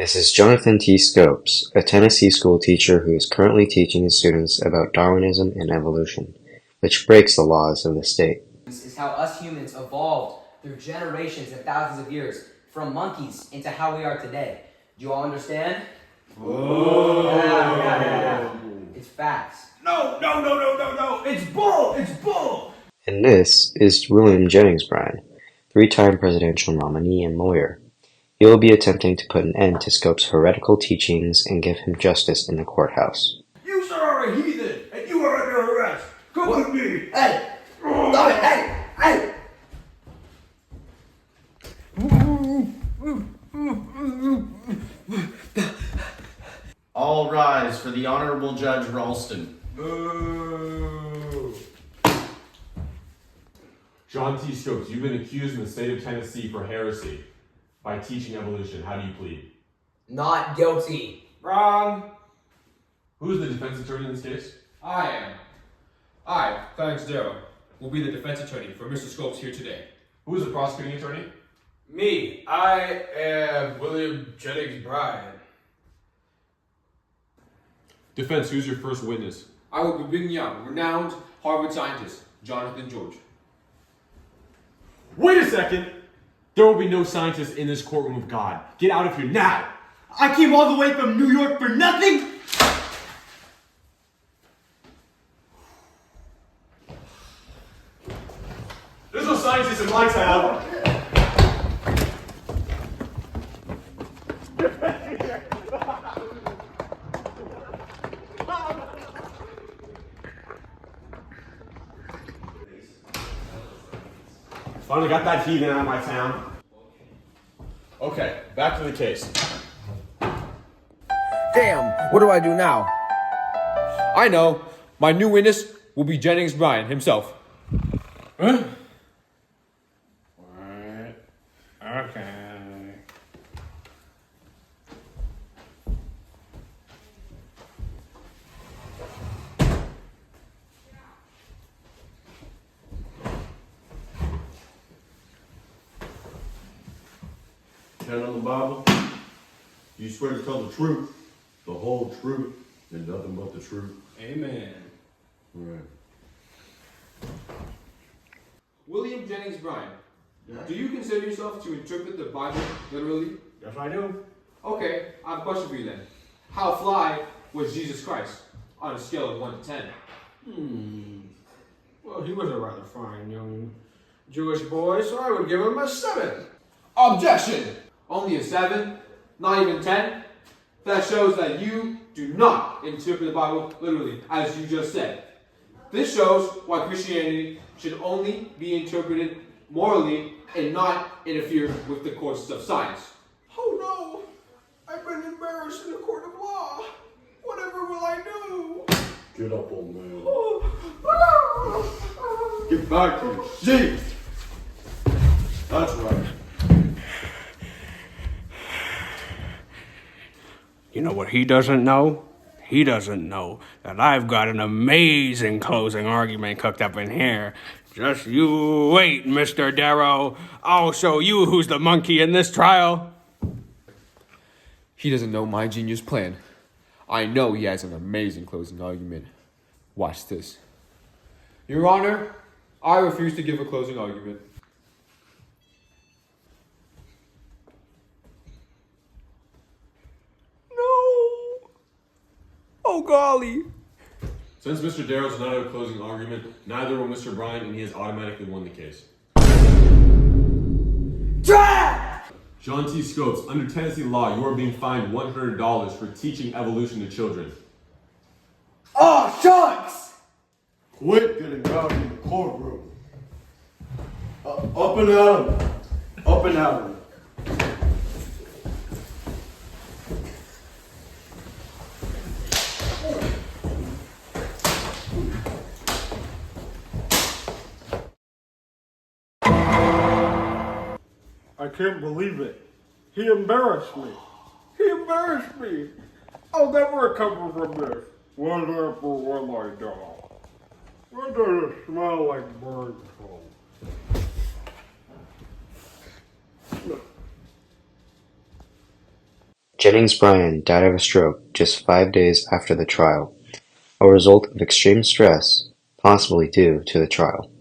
This is Jonathan T. Scopes, a Tennessee school teacher who is currently teaching his students about Darwinism and evolution, which breaks the laws of the state. Is how us humans evolved through generations and thousands of years, from monkeys into how we are today. Do you all understand? Whoa! Yeah. It's facts. No! It's bull! It's bull! And this is William Jennings Bryan, three-time presidential nominee and lawyer. He will be attempting to put an end to Scopes' heretical teachings and give him justice in the courthouse. You, sir, are a heathen, and you are under arrest. Come with me! Hey! Stop it! Hey! All rise for the Honorable Judge Ralston. Boo! John T. Scopes, you've been accused in the state of Tennessee for heresy by teaching evolution. How do you plead? Not guilty. Wrong. Who's the defense attorney in this case? I am. I, Clarence Darrow, will be the defense attorney for Mr. Scopes here today. Who is the prosecuting attorney? Me, I am William Jennings Bryan. Defense, who's your first witness? I will be bringing out renowned Harvard scientist, Jonathan George. Wait a second! There will be no scientists in this courtroom of God. Get out of here now! I came all the way from New York for nothing? There's no scientists in my town! Finally got that heathen out of my town. Okay, back to the case. Damn, what do I do now? I know, my new witness will be Jennings Bryan himself. Huh? What? Okay. Hand on the Bible. You swear to tell the truth, the whole truth, and nothing but the truth. Amen. All right. William Jennings Bryan, do you consider yourself to interpret the Bible literally? Yes, I do. Okay, I have a question for you then. How fly was Jesus Christ on a scale of 1 to 10? Well, he was a rather fine young Jewish boy, so I would give him a 7. Objection! Only a 7? Not even 10? That shows that you do not interpret the Bible literally, as you just said. This shows why Christianity should only be interpreted morally and not interfere with the courses of science. Oh no! I've been embarrassed in a court of law. Whatever will I do? Get up, old man. Oh. Get back to your seat. That's right. You know what he doesn't know? He doesn't know that I've got an amazing closing argument cooked up in here. Just you wait, Mr. Darrow. I'll show you who's the monkey in this trial. He doesn't know my genius plan. I know he has an amazing closing argument. Watch this. Your Honor, I refuse to give a closing argument. No! Oh, golly. Since Mr. Darrow does not have a closing argument, neither will Mr. Bryan, and he has automatically won the case. John T. Scopes, under Tennessee law, you are being fined $100 for teaching evolution to children. Oh, shucks! Quit getting rowdy in the courtroom. Up and at 'em. Up and at 'em. I can't believe it. He embarrassed me. He embarrassed me. I'll never recover from this. Whatever will I do? Where does it smell like bird food? Jennings Bryan died of a stroke just 5 days after the trial, a result of extreme stress, possibly due to the trial.